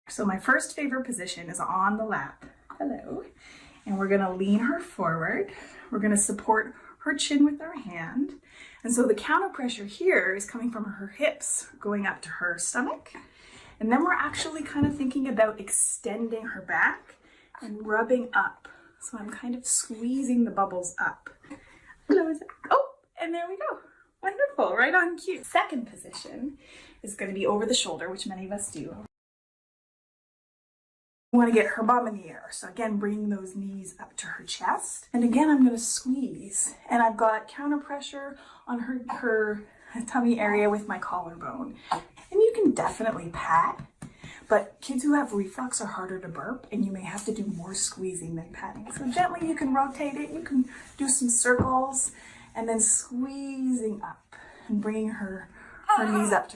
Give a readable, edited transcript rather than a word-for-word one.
So my first favorite position is on the lap. Hello. And we're gonna lean her forward. We're gonna support her chin with our hand. And so the counter pressure here is coming from her hips, going up to her stomach. And then we're actually kind of thinking about extending her back and rubbing up. So I'm kind of squeezing the bubbles up. Hello, oh, and there we go. Wonderful, right on cue. Second position is going to be over the shoulder, which many of us do. We want to get her bum in the air. So again, bringing those knees up to her chest. And again, I'm going to squeeze. And I've got counter pressure on her tummy area with my collarbone. And you can definitely pat, but kids who have reflux are harder to burp, and you may have to do more squeezing than patting. So gently you can rotate it, you can do some circles, and then squeezing up and bringing her knees up to